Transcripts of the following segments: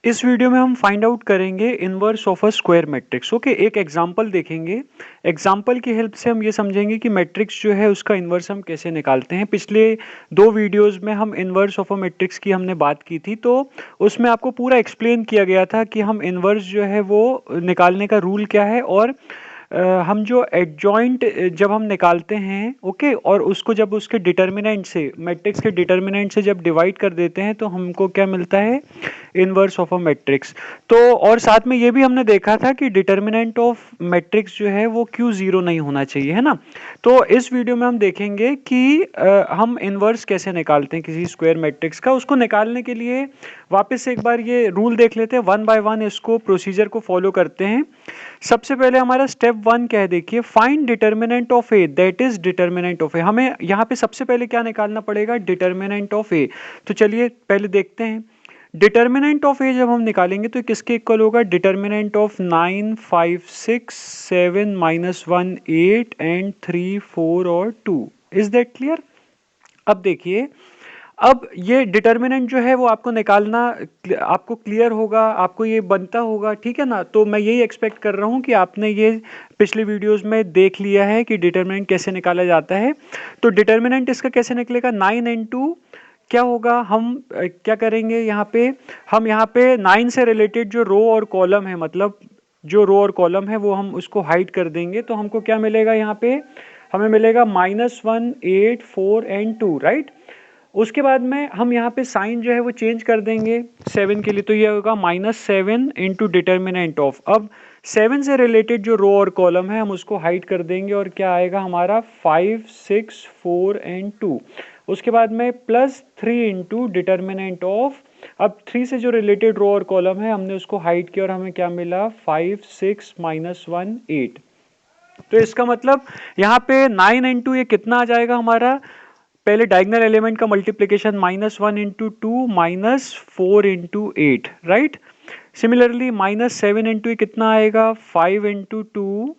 इस वीडियो में हम फाइंड आउट करेंगे inverse of a square matrix. Okay, एक एग्जांपल देखेंगे। एग्जांपल की हेल्प से हम ये समझेंगे कि मैट्रिक्स जो है उसका इनवर्स हम कैसे निकालते हैं। पिछले दो वीडियोस में हम इनवर्स ऑफ अ मैट्रिक्स की हमने बात की थी, तो उसमें आपको पूरा एक्सप्लेन किया गया था कि हम इनवर्स जो है वो निकालने का रूल क्या है, और हम जो एडजॉइंट जब हम निकालते हैं, ओके, और उसको जब उसके डिटर्मिनेंट से, मैट्रिक्स के डिटर्मिनेंट से जब डिवाइड कर देते हैं तो हमको क्या मिलता है, इनवर्स ऑफ अ मैट्रिक्स। तो और साथ में ये भी हमने देखा था कि डिटर्मिनेंट ऑफ मैट्रिक्स जो है वो क्यों जीरो नहीं होना चाहिए, है ना। तो इस वीडियो में हम देखेंगे कि हम इनवर्स कैसे निकालते हैं किसी स्क्वायर मैट्रिक्स का। उसको निकालने के लिए वापस से एक बार ये रूल देख लेते हैं, वन बाय वन इसको प्रोसीजर को फॉलो करते हैं। सबसे पहले हमारा स्टेप वन क्या है, देखिए, find determinant of A, that is determinant of A. हमें यहाँ पे सबसे पहले क्या निकालना पड़ेगा, डिटर्मिनेंट ऑफ ए। तो चलिए पहले देखते हैं। डिटर्मिनेंट ऑफ ए जब हम निकालेंगे तो किसके इक्वल होगा, डिटर्मिनेंट ऑफ 9 5 6 7 -1 8 एंड 3 4 और 2। Is that clear. अब देखिए, अब ये डिटर्मिनेंट जो है वो आपको निकालना, आपको क्लियर होगा, आपको ये बनता होगा, ठीक है ना। तो मैं यही एक्सपेक्ट कर रहा हूँ कि आपने ये पिछले वीडियोस में देख लिया है कि डिटर्मिनेंट कैसे निकाला जाता है। तो डिटर्मिनेंट इसका कैसे निकलेगा, 9 इंटू क्या होगा, हम क्या करेंगे यहाँ पे, हम यहाँ पे 9 से रिलेटेड जो रो और कॉलम है, मतलब जो रो और कॉलम है वो हम उसको हाइड कर देंगे। तो हमको क्या मिलेगा, यहाँ पे हमें मिलेगा -1 8 4 एंड 2, राइट। उसके बाद में हम यहाँ पे साइन जो है वो चेंज कर देंगे 7 के लिए, तो ये होगा -7 इंटू डिटर्मिनेंट ऑफ। अब 7 से रिलेटेड जो रो और कॉलम है हम उसको हाइड कर देंगे, और क्या आएगा हमारा 5 6 4 एंड 2। उसके बाद में +3 इंटू डिटर्मिनेंट ऑफ। अब 3 से जो रिलेटेड रो और कॉलम है हमने उसको हाइड किया, और हमें क्या मिला, 5 6 -1 8। तो इसका मतलब यहाँ पे 9 इंटू ये कितना आ जाएगा हमारा, पहले डायगनल एलिमेंट का multiplication, -1 into 2 -4 into 8, right. Similarly -7 into ये कितना आएगा, 5 इंटू 2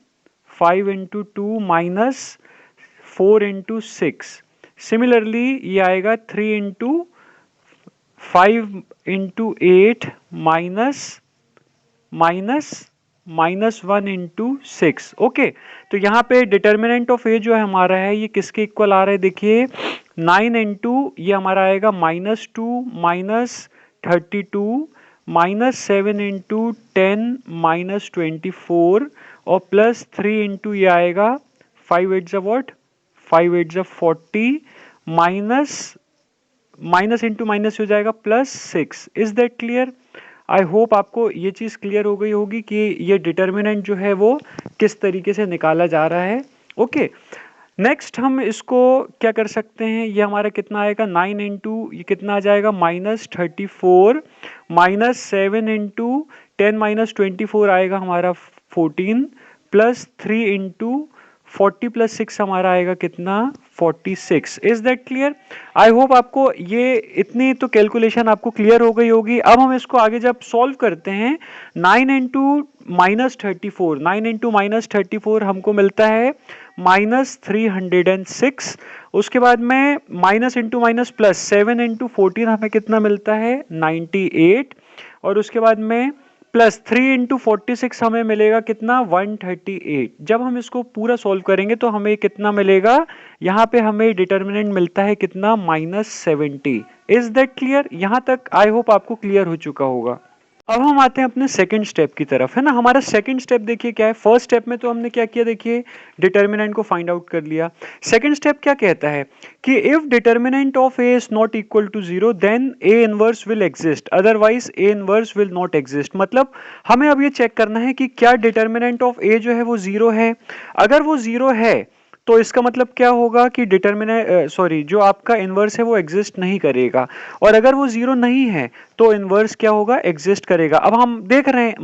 5 इंटू 2 -4 इंटू 6। सिमिलरली ये आएगा 3 इंटू 5 इंटू 8 -1 इंटू 6। ओके, तो यहाँ पे डिटर्मिनेंट ऑफ ए जो है हमारा है ये किसके इक्वल आ रहा है, देखिए 9 इंटू ये हमारा आएगा -2 -32 -7 इंटू 10 -24 और +3 इंटू ये आएगा 5 8 वॉट 5 8 40 माइनस इंटू माइनस हो जाएगा +6। Is that clear. I hope आपको ये चीज़ क्लियर हो गई होगी कि ये डिटर्मिनेंट जो है वो किस तरीके से निकाला जा रहा है। ओके, नेक्स्ट हम इसको क्या कर सकते हैं, ये हमारा कितना आएगा, 9 इंटू ये कितना आ जाएगा, -34 -7 इंटू 10 -24 आएगा हमारा 14 +3 इंटू 40 +6 हमारा आएगा कितना, 46। Is that clear. I hope आपको ये इतनी तो कैलकुलेशन आपको क्लियर हो गई होगी। अब हम इसको आगे जब सॉल्व करते हैं, 9 इंटू -34, 9 इंटू -34 हमको मिलता है -306। उसके बाद में minus into minus plus 7 into 14 हमें कितना मिलता है, 98। और उसके बाद में +3 इंटू 46 हमें मिलेगा कितना, 138। जब हम इसको पूरा सॉल्व करेंगे तो हमें कितना मिलेगा, यहाँ पे हमें डिटर्मिनेंट मिलता है कितना, -70। Is that clear. यहाँ तक आई होप आपको क्लियर हो चुका होगा। अब हम आते हैं अपने सेकंड स्टेप की तरफ, है ना। हमारा सेकंड स्टेप देखिए क्या है, फर्स्ट स्टेप में तो हमने क्या किया, देखिए डिटर्मिनेंट को फाइंड आउट कर लिया। सेकंड स्टेप क्या कहता है कि if determinant of A is not equal to 0 then A inverse will exist, otherwise A inverse will not exist. मतलब हमें अब ये चेक करना है कि क्या डिटर्मिनेंट ऑफ ए जो है वो 0 है। अगर वो 0 है तो इसका मतलब क्या होगा कि जो आपका इनवर्स है वो एग्जिस्ट नहीं करेगा। और अगर वो 0 नहीं है तो इनवर्स क्या होगा, एग्जिस्ट करेगा। अब हम देख रहे हैं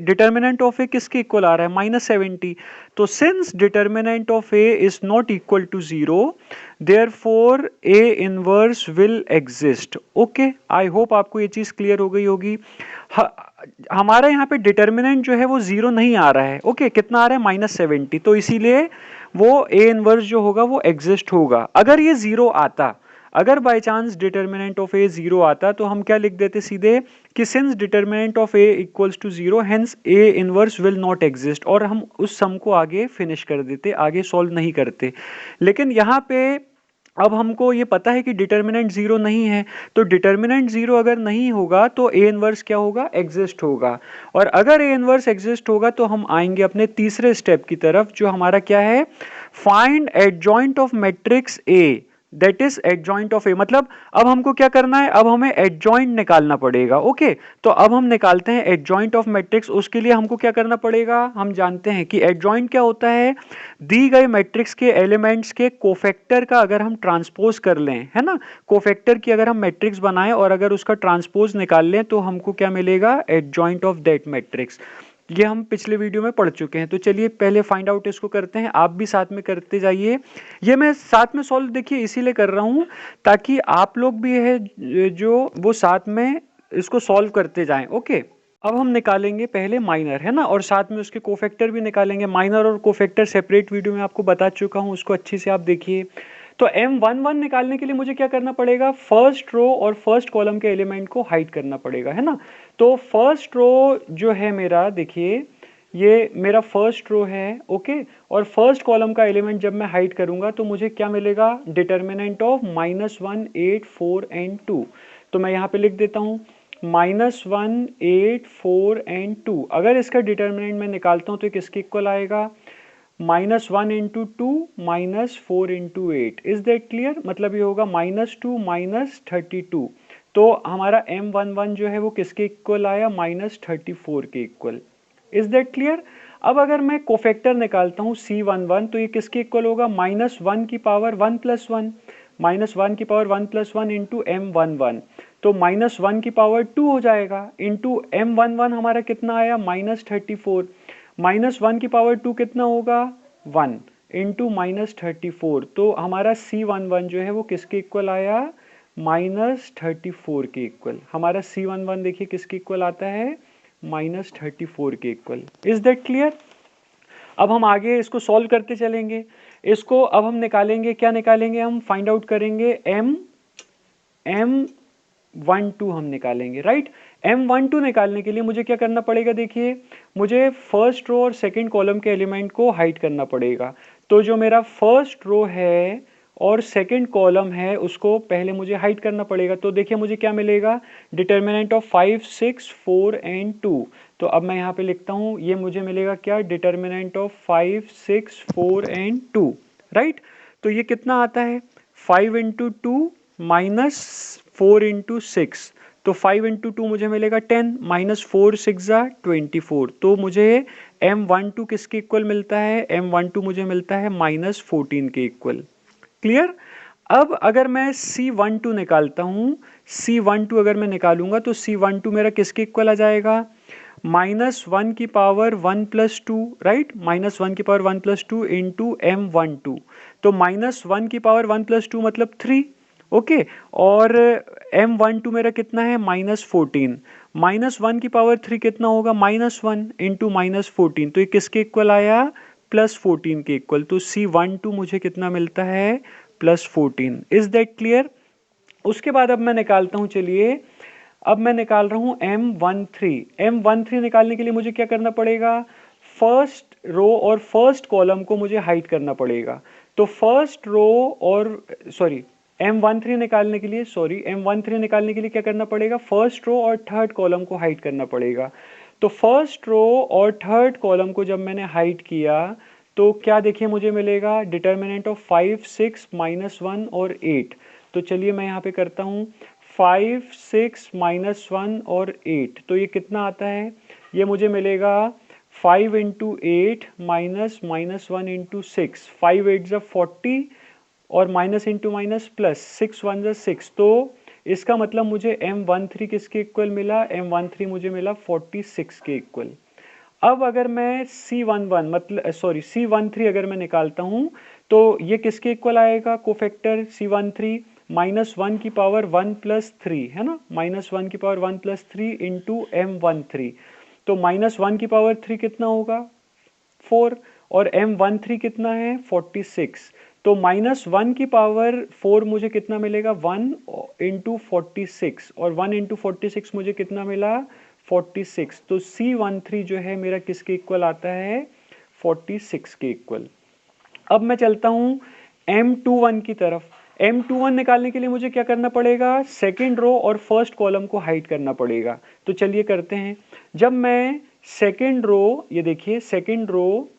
डिटर्मिनेंट ऑफ ए किसके इक्वल आ रहा है, -70। तो since determinant of A is not equal to 0 therefore A inverse will exist. Okay, I hope आपको ये चीज क्लियर हो गई होगी। हमारा यहाँ पे डिटर्मिनेंट जो है वो 0 नहीं आ रहा है। ओके, कितना आ रहा है, -70। तो इसीलिए वो ए इनवर्स जो होगा वो एग्जिस्ट होगा। अगर ये 0 आता, अगर by chance determinant of A 0 आता तो हम क्या लिख देते सीधे कि since determinant of A equals to 0 hence A inverse will not exist, और हम उस सम को आगे फिनिश कर देते, आगे सॉल्व नहीं करते। लेकिन यहाँ पे अब हमको ये पता है कि डिटर्मिनेंट 0 नहीं है, तो डिटर्मिनेंट 0 अगर नहीं होगा तो ए इनवर्स क्या होगा, एग्जिस्ट होगा। और अगर ए इनवर्स एग्जिस्ट होगा तो हम आएंगे अपने तीसरे स्टेप की तरफ, जो हमारा क्या है, find adjoint of matrix A that is adjoint of A. मतलब अब हमको क्या करना है, अब हमें एडजॉइंट निकालना पड़ेगा। ओके, तो अब हम निकालते हैं एडजॉइंट ऑफ मैट्रिक्स। उसके लिए हमको क्या करना पड़ेगा, हम जानते हैं कि एडजॉइंट क्या होता है, दी गई मैट्रिक्स के एलिमेंट्स के कोफैक्टर का अगर हम ट्रांसपोज कर लें, है ना, कोफैक्टर की अगर हम मैट्रिक्स बनाएं और अगर उसका ट्रांसपोज निकाल लें तो हमको क्या मिलेगा, एडजॉइंट ऑफ दैट मैट्रिक्स। ये हम पिछले वीडियो में पढ़ चुके हैं। तो चलिए पहले फाइंड आउट इसको करते हैं, आप भी साथ में करते जाइए। ये मैं साथ में सॉल्व देखिए इसीलिए कर रहा हूं ताकि आप लोग भी है जो वो साथ में इसको सॉल्व करते जाएं। ओके, अब हम निकालेंगे पहले माइनर, है ना, और साथ में उसके कोफैक्टर भी निकालेंगे। माइनर और कोफैक्टर सेपरेट वीडियो में आपको बता चुका हूं, उसको अच्छे से आप देखिए। तो M11 निकालने के लिए मुझे क्या करना पड़ेगा, फर्स्ट रो और फर्स्ट कॉलम के एलिमेंट को हाइड करना पड़ेगा, है ना। तो फर्स्ट रो जो है मेरा, देखिए ये मेरा फर्स्ट रो है। ओके, और फर्स्ट कॉलम का एलिमेंट जब मैं हाइड करूंगा तो मुझे क्या मिलेगा, डिटर्मिनेंट ऑफ -1 8 4 एंड 2। तो मैं यहाँ पे लिख देता हूँ -1 8 4 एंड 2। अगर इसका डिटर्मिनेंट मैं निकालता हूँ तो किसके इक्वल आएगा, -1 into 2 -4 into 8। Is that clear, मतलब ये होगा -2 -32। तो हमारा M11 जो है वो किसके इक्वल आया, -34 के इक्वल। Is that clear. अब अगर मैं कोफैक्टर निकालता हूँ C11 तो ये किसके इक्वल होगा, -1 की पावर 1 + 1, -1 की पावर 1 + 1 इंटू M11। तो -1 की पावर 2 हो जाएगा इंटू M11 हमारा कितना आया, -34। -1 की पावर 2 कितना होगा, 1 इंटू -34। तो हमारा C11 जो है वो किसके इक्वल आया, -34 के इक्वल। हमारा C11 देखिए किसके इक्वल आता है, -34 के इक्वल। Is that clear. अब हम आगे इसको सॉल्व करते चलेंगे। इसको अब हम निकालेंगे, क्या निकालेंगे, हम फाइंड आउट करेंगे M12 हम निकालेंगे, राइट। M12 निकालने के लिए मुझे क्या करना पड़ेगा, देखिए मुझे फर्स्ट रो और सेकंड कॉलम के एलिमेंट को हाइड करना पड़ेगा। तो जो मेरा फर्स्ट रो है और सेकंड कॉलम है उसको पहले मुझे हाइड करना पड़ेगा। तो देखिए मुझे क्या मिलेगा, डिटर्मिनेंट ऑफ 5 6 4 एंड 2। तो अब मैं यहाँ पे लिखता हूँ, ये मुझे मिलेगा क्या, डिटर्मिनेंट ऑफ 5 6 4 एंड 2, राइट। तो ये कितना आता है, 5 इंटू 2 -4 इंटू 6। तो 5 इंटू 2 मुझे मिलेगा 10, -4 6 24। तो मुझे M12 किसके इक्वल मिलता है, M12 मुझे मिलता है -14 के इक्वल। क्लियर। अब अगर मैं C12 निकालता हूं, C12 अगर मैं निकालूंगा तो C12 मेरा किसके इक्वल आ जाएगा, -1 की पावर 1 + 2, राइट, -1 की पावर 1 + 2 इंटू M12। तो -1 की पावर 1 + 2 मतलब 3। ओके, और M12 मेरा कितना है, -14। -1 की पावर 3 कितना होगा, -1 इंटू -14। तो ये किसके इक्वल आया, +14 के इक्वल। तो C12 मुझे कितना मिलता है, +14। Is that clear. उसके बाद अब मैं निकालता हूं, चलिए अब मैं निकाल रहा हूं M13। M13 निकालने के लिए मुझे क्या करना पड़ेगा, फर्स्ट रो और फर्स्ट कॉलम को मुझे हाइड करना पड़ेगा। तो फर्स्ट रो और M13 निकालने के लिए M13 निकालने के लिए क्या करना पड़ेगा, फर्स्ट रो और थर्ड कॉलम को हाइड करना पड़ेगा। तो फर्स्ट रो और थर्ड कॉलम को जब मैंने हाइड किया तो क्या देखिए मुझे मिलेगा, डिटर्मिनेंट ऑफ 5 6 -1 और 8। तो चलिए मैं यहाँ पे करता हूँ 5 6 -1 और 8। तो ये कितना आता है, ये मुझे मिलेगा 5 इंटू 8 -1 इंटू 6। 5 8 40 और माइनस इंटू माइनस प्लस, 6 1 6। तो इसका मतलब मुझे M13 किसके इक्वल मिला, M13 मुझे मिला 46 के इक्वल। अब अगर मैं C13 अगर मैं निकालता हूं तो ये किसके इक्वल आएगा, कोफैक्टर C13 -1 की पावर 1 + 3, है ना, -1 की पावर 1 + 3 इंटू M13। तो -1 की पावर 3 कितना होगा, 4, और M13 कितना है, 46। तो -1 की पावर 4 मुझे कितना मिलेगा, 1 इंटू 46, और 1 इंटू 46 मुझे कितना मिला, 46। तो C13 जो है मेरा किसके इक्वल आता है, 46 के इक्वल। अब मैं चलता हूं M21 की तरफ। M21 निकालने के लिए मुझे क्या करना पड़ेगा, सेकेंड रो और फर्स्ट कॉलम को हाइड करना पड़ेगा। तो चलिए करते हैं। जब मैं सेकेंड रो, ये देखिए second row,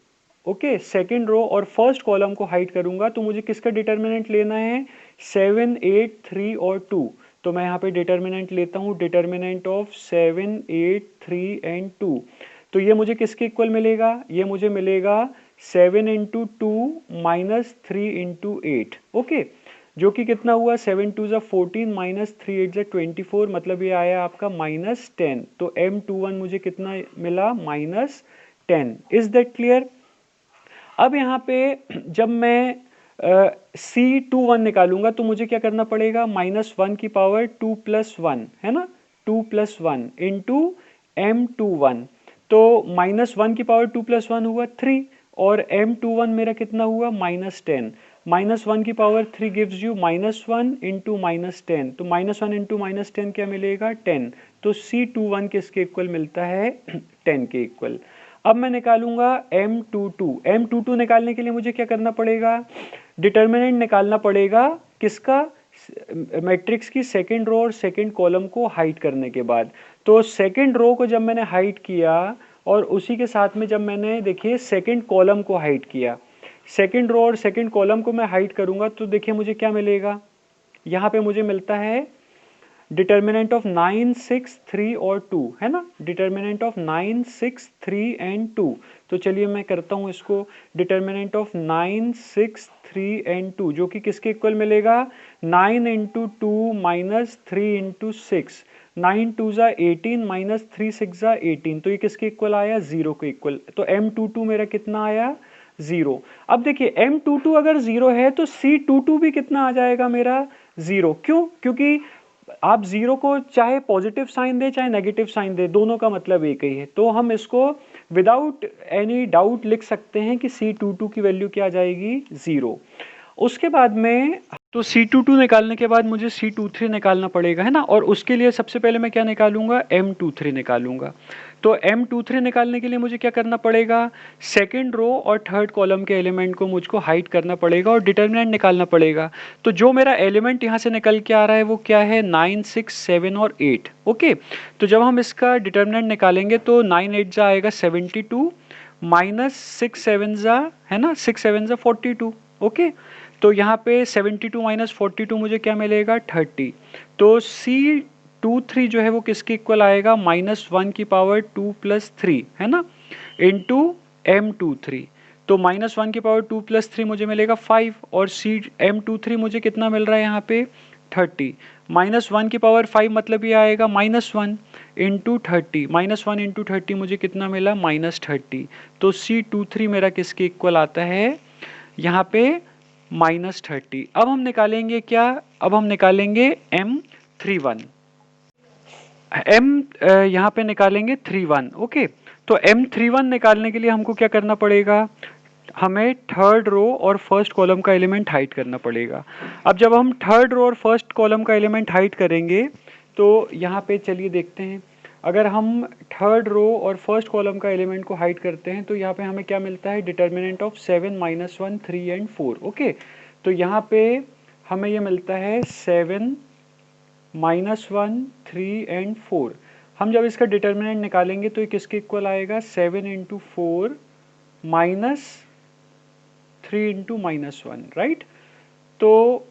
okay, second row और फर्स्ट कॉलम को हाइड करूंगा तो मुझे किसका डिटर्मिनेंट लेना है, 7, 8, 3 और 2। तो मैं यहाँ पे डिटर्मिनेंट लेता हूँ, डिटर्मिनेंट ऑफ 7, 8, 3 एंड 2। तो ये मुझे किसके इक्वल मिलेगा, ये मुझे मिलेगा 7 इंटू 2 माइनस 3 इंटू 8, ओके, जो कि कितना हुआ, 7 2 14 माइनस 3 8 24, मतलब ये आया आपका -10। तो M21 मुझे कितना मिला, -10। Is that clear. अब यहाँ पे जब मैं C21 निकालूंगा तो मुझे क्या करना पड़ेगा, -1 की पावर 2 + 1 है ना, 2 + 1 इंटू M21। तो -1 की पावर 2 + 1 हुआ 3, और M21 मेरा कितना हुआ, -10। -1 की पावर 3 गिव्स यू -1 इंटू -10, तो -1 इंटू -10 क्या मिलेगा, 10। तो C21 किसके इक्वल मिलता है, 10 के इक्वल। अब मैं निकालूंगा M22। M22 निकालने के लिए मुझे क्या करना पड़ेगा, डिटर्मिनेंट निकालना पड़ेगा किसका, मैट्रिक्स की सेकंड रो और सेकंड कॉलम को हाइड करने के बाद। तो सेकंड रो को जब मैंने हाइड किया और उसी के साथ में जब मैंने देखिए सेकंड कॉलम को हाइड किया, सेकंड रो और सेकंड कॉलम को मैं हाइड करूंगा तो देखिए मुझे क्या मिलेगा, यहाँ पे मुझे मिलता है डिटर्मिनेंट ऑफ 9, 6, 3 और 2 है ना, डिटर्मिनेंट ऑफ 9, 6, 3 एंड 2। तो चलिए मैं करता हूं इसको, डिटर्मिनेंट ऑफ 9, 6, 3 एंड 2 जो कि किसके इक्वल मिलेगा, 9 इंटू 2 माइनस 3 इंटू 6, 9 2 18 माइनस 3 6 18। तो ये किसके इक्वल आया, 0 के इक्वल। तो M22 मेरा कितना आया, 0। अब देखिए M22 अगर 0 है तो C22 भी कितना आ जाएगा मेरा, 0। क्यों, क्योंकि आप 0 को चाहे पॉजिटिव साइन दे चाहे नेगेटिव साइन दे, दोनों का मतलब एक ही है। तो हम इसको विदाउट एनी डाउट लिख सकते हैं कि C22 की वैल्यू क्या आ जाएगी, 0। उसके बाद में तो C22 निकालने के बाद मुझे C23 निकालना पड़ेगा है ना, और उसके लिए सबसे पहले मैं क्या निकालूंगा, M23 निकालूंगा। तो M23 निकालने के लिए मुझे क्या करना पड़ेगा, सेकंड रो और थर्ड कॉलम के एलिमेंट को मुझको हाइड करना पड़ेगा और डिटर्मिनेंट निकालना पड़ेगा। तो जो मेरा एलिमेंट यहाँ से निकल के आ रहा है वो क्या है, 9, 6, 7 और 8, ओके। तो जब हम इसका डिटर्मिनेंट निकालेंगे तो 9 8 जा आएगा 72, माइनस 6 7 जा है ना, 6 7 जा 42, ओके। तो यहाँ पे 72 माइनस 42 मुझे क्या मिलेगा, 30। तो C23 जो है वो किसके इक्वल आएगा, -1 की पावर 2 + 3 है ना, इंटू M23। तो -1 की पावर 2 + 3 मुझे मिलेगा 5, और M23 मुझे कितना मिल रहा है यहाँ पे, 30। -1 की पावर 5 मतलब ये आएगा -1 इंटू 30, -1 इंटू 30 मुझे कितना मिला, -30। तो C23 मेरा किसके इक्वल आता है, यहाँ पे -30। अब हम निकालेंगे क्या, अब हम निकालेंगे M31, यहाँ पे निकालेंगे 31, ओके। तो M31 निकालने के लिए हमको क्या करना पड़ेगा, हमें थर्ड रो और फर्स्ट कॉलम का एलिमेंट हाइड करना पड़ेगा। अब जब हम थर्ड रो और फर्स्ट कॉलम का एलिमेंट हाइड करेंगे तो यहाँ पे चलिए देखते हैं, अगर हम थर्ड रो और फर्स्ट कॉलम का एलिमेंट को हाइड करते हैं तो यहाँ पे हमें क्या मिलता है, डिटर्मिनेंट ऑफ 7, -1, 3 एंड 4, ओके। तो यहाँ पे हमें ये मिलता है 7, -1, 3 एंड 4। हम जब इसका डिटर्मिनेंट निकालेंगे तो ये किसके इक्वल आएगा, 7 इंटू 4 माइनस 3 इंटू -1, राइट। तो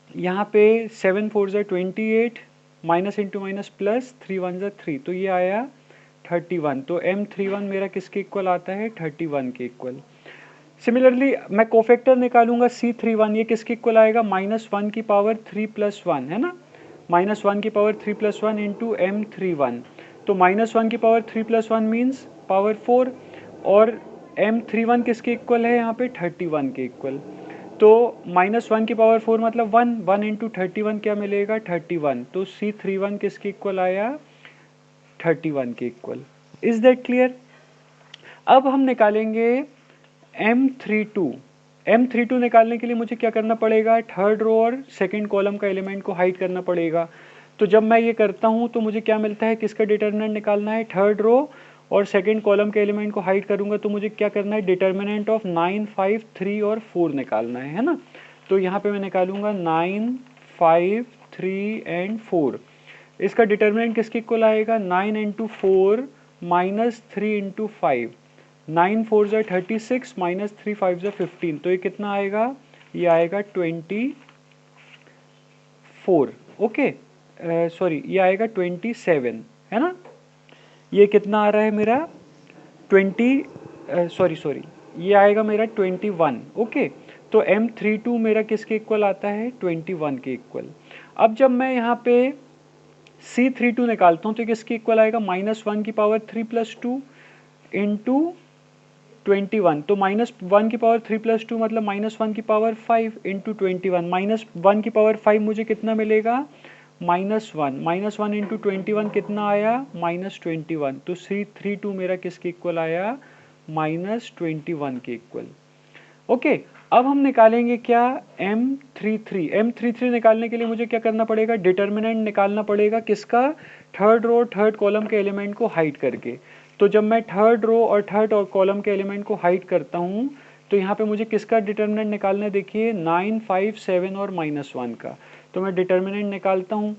यहाँ पे 7 4 ज़ा 28, माइनस इंटू माइनस प्लस 3 1 ज़ा 3, तो ये आया 31। तो M31 मेरा किसके इक्वल आता है, 31 के इक्वल। सिमिलरली मैं कोफैक्टर निकालूंगा C31, ये किसके इक्वल आएगा, -1 की पावर 3 + 1 है ना, -1 की पावर 3 + 1 इंटू M31। तो -1 की पावर 3 + 1 मीन्स पावर 4, और M31 किसके इक्वल है यहाँ पे, 31 के इक्वल। तो -1 की पावर 4 मतलब 1, 1 इंटू 31 क्या मिलेगा, 31। तो C31 किसके इक्वल आया, 31 के इक्वल। Is that clear. अब हम निकालेंगे M32, M32 निकालने के लिए मुझे क्या करना पड़ेगा, थर्ड रो और सेकंड कॉलम का एलिमेंट को हाइड करना पड़ेगा। तो जब मैं ये करता हूँ तो मुझे क्या मिलता है, किसका डिटर्मिनेंट निकालना है, थर्ड रो और सेकंड कॉलम के एलिमेंट को हाइड करूंगा तो मुझे क्या करना है, डिटर्मिनेंट ऑफ 9, 5, 3 और 4 निकालना है ना। तो यहाँ पे मैं निकालूंगा 9, 5, 3 एंड 4। इसका डिटर्मिनेंट किसके इक्वल आएगा, 9 इंटू 4 माइनस 3 इंटू 5, 9 4 ज़ा 36 माइनस 3 5 ज़ा 15, तो ये कितना आएगा, ये आएगा 24, ओके सॉरी ये आएगा 27 है ना। ये कितना आ रहा है मेरा 20 सॉरी ये आएगा मेरा 21, ओके। तो M32 मेरा किसके इक्वल आता है, 21 के इक्वल। अब जब मैं यहाँ पे C32 निकालता हूँ तो किसके इक्वल आएगा, -1 की पावर 3 प्लस 2 इंटू 21, तो -1 की पावर 3 प्लस 2 मतलब -1 की पावर 5 इंटू 21, -1 की पावर 5 मुझे कितना मिलेगा, -1 इंटू 21 कितना आया, -21, तो C32 मेरा किसके इक्वल आया, -21 के इक्वल, ओके। अब हम निकालेंगे क्या, M33 निकालने के लिए मुझे क्या करना पड़ेगा, डिटर्मिनेंट निकालना पड़ेगा किसका, थर्ड रो थर्ड कॉलम के एलिमेंट को हाइड करके। तो जब मैं थर्ड रो और थर्ड कॉलम के एलिमेंट को हाइड करता हूँ तो यहाँ पे मुझे किसका डिटर्मिनेंट निकालना है, देखिए 9, 5, 7 और -1 का। तो मैं डिटर्मिनेंट निकालता हूँ,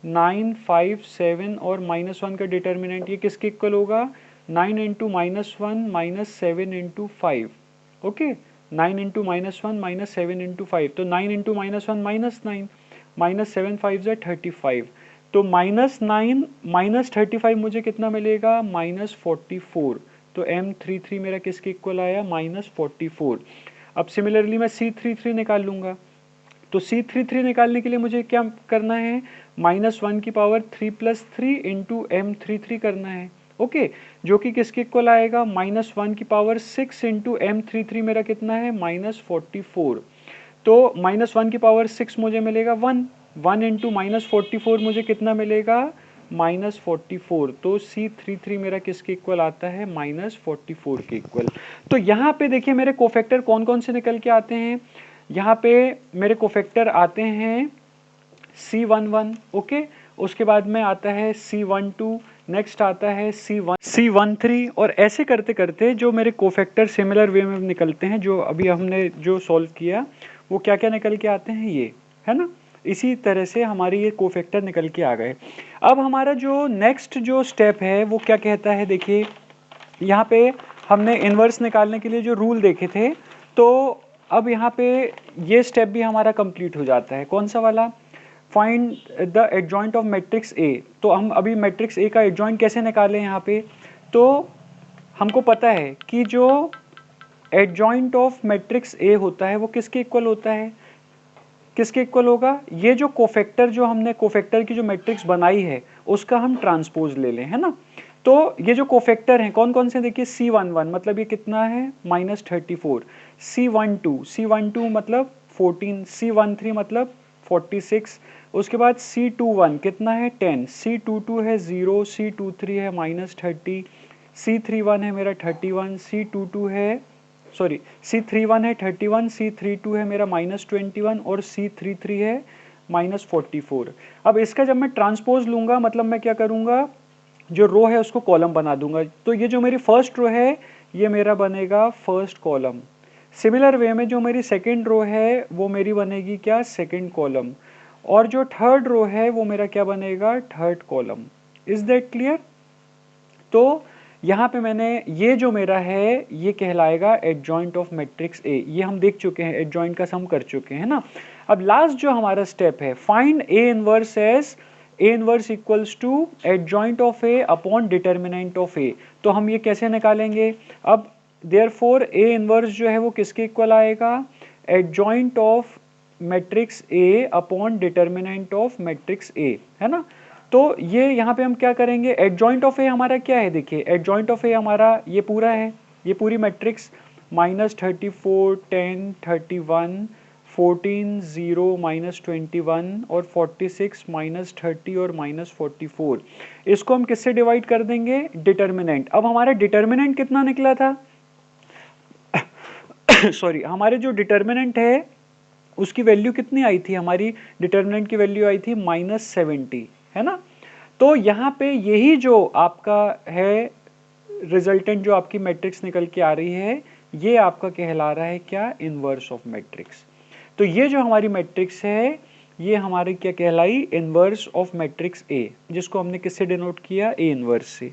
9, 5, 7 और -1 का डिटर्मिनेंट ये किसके इक्वल होगा, 9 into -1 minus 7 into 5, okay. 9 into -1 minus 7 into 5, तो 9 इंटू -1 -9 माइनस 7 5 ज़ा 35, तो -9 -35 मुझे कितना मिलेगा, -44, तो M33 मेरा किसके इक्वल आया, -44। अब सिमिलरली मैं C33 निकाल लूंगा, तो C33 निकालने के लिए मुझे क्या करना है, -1 की पावर 3 प्लस 3 इंटू M33 करना है, ओके। जो कि किसके इक्वल आएगा, -1 की पावर 6 इंटू M33 मेरा कितना है, -44, तो -1 की पावर 6 मुझे मिलेगा 1 इंटू -44 मुझे कितना मिलेगा, -44, तो C33 मेरा किसके इक्वल आता है, -44 के इक्वल। तो यहाँ पे देखिए मेरे कोफैक्टर कौन कौन से निकल के आते हैं, यहाँ पे मेरे कोफैक्टर आते हैं C11, ओके। उसके बाद में आता है C12, नेक्स्ट आता है C13, और ऐसे करते करते जो मेरे कोफैक्टर सिमिलर वे में निकलते हैं, जो अभी हमने जो सॉल्व किया वो क्या क्या निकल के आते हैं, ये है ना। इसी तरह से हमारे ये कोफैक्टर निकल के आ गए। अब हमारा जो नेक्स्ट जो स्टेप है वो क्या कहता है, देखिए यहाँ पे हमने इन्वर्स निकालने के लिए जो रूल देखे थे, तो अब यहाँ पे ये स्टेप भी हमारा कंप्लीट हो जाता है, कौन सा वाला, find the adjoint of matrix ए। तो हम अभी मैट्रिक्स ए का एडजॉइंट कैसे निकालें, यहाँ पे तो हमको पता है कि जो एडजॉइंट ऑफ मैट्रिक्स ए होता है वो किसके इक्वल होता है, किसके इक्वल होगा, ये जो कोफैक्टर जो हमने कोफैक्टर की जो मैट्रिक्स बनाई है उसका हम ट्रांसपोज ले लें, है ना। तो ये जो कोफैक्टर हैं कौन कौन से, देखिए C11 मतलब ये कितना है, -34, C12 मतलब 14, C13 मतलब 46, उसके बाद C21 कितना है 10, C22 है 0, C23 है -30, C31 है मेरा 31, C22 है सॉरी C31 है 31, C32 है मेरा -21 और C33 है -44। अब इसका जब मैं ट्रांसपोज लूंगा मतलब मैं क्या करूंगा, जो रो है उसको कॉलम बना दूंगा, तो ये जो मेरी फर्स्ट रो है ये मेरा बनेगा फर्स्ट कॉलम। सिमिलर वे में जो मेरी सेकंड रो है वो मेरी बनेगी क्या, सेकंड कॉलम, और जो थर्ड रो है वो मेरा क्या बनेगा, third column. Is that clear. तो यहाँ पे मैंने ये जो मेरा है ये कहलाएगा एडजॉइंट ऑफ मैट्रिक्स ए, ये हम देख चुके हैं, एडजॉइंट का सम कर चुके हैं ना। अब लास्ट जो हमारा स्टेप है, find A inverse as A inverse equals to adjoint of A upon determinant of A. तो हम ये कैसे निकालेंगे, अब देयरफॉर ए इनवर्स जो है वो किसके इक्वल आएगा, adjoint of matrix A upon determinant of matrix ए, है ना। तो ये यहाँ पे हम क्या करेंगे, एडजॉइंट ऑफ ए हमारा क्या है, देखिए एडजॉइंट ऑफ ए हमारा ये पूरा है, ये पूरी मैट्रिक्स -34, 10, 31, 14, 0, -21 और 46, -30 और -44, इसको हम किससे डिवाइड कर देंगे, डिटर्मिनेंट। अब हमारा डिटर्मिनेंट कितना निकला था सॉरी, हमारे जो डिटर्मिनेंट है उसकी वैल्यू कितनी आई थी, हमारी डिटर्मिनेंट की वैल्यू आई थी -70, है ना। तो यहाँ पे यही जो आपका है रिजल्टेंट जो आपकी मैट्रिक्स निकल के आ रही है, ये आपका कहला रहा है क्या, इनवर्स ऑफ मैट्रिक्स। तो ये जो हमारी मैट्रिक्स है ये हमारी क्या कहलाई, इनवर्स ऑफ मैट्रिक्स ए, जिसको हमने किससे डिनोट किया, ए इनवर्स से।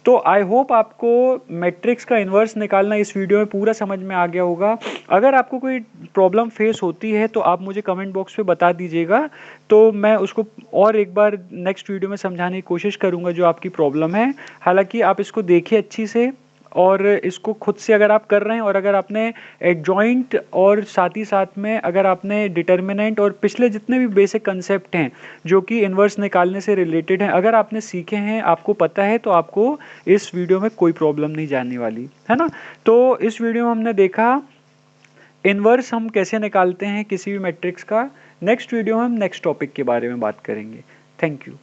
तो आई होप आपको मैट्रिक्स का इन्वर्स निकालना इस वीडियो में पूरा समझ में आ गया होगा। अगर आपको कोई प्रॉब्लम फेस होती है तो आप मुझे कमेंट बॉक्स पे बता दीजिएगा, तो मैं उसको और एक बार नेक्स्ट वीडियो में समझाने की कोशिश करूंगा जो आपकी प्रॉब्लम है। हालांकि आप इसको देखिए अच्छी से, और इसको खुद से अगर आप कर रहे हैं, और अगर आपने एडजॉइंट और साथ ही साथ में अगर आपने डिटर्मिनेंट और पिछले जितने भी बेसिक कंसेप्ट हैं जो कि इन्वर्स निकालने से रिलेटेड हैं, अगर आपने सीखे हैं, आपको पता है, तो आपको इस वीडियो में कोई प्रॉब्लम नहीं जाने वाली है ना। तो इस वीडियो में हमने देखा इन्वर्स हम कैसे निकालते हैं किसी भी मैट्रिक्स का। नेक्स्ट वीडियो में हम नेक्स्ट टॉपिक के बारे में बात करेंगे। Thank you.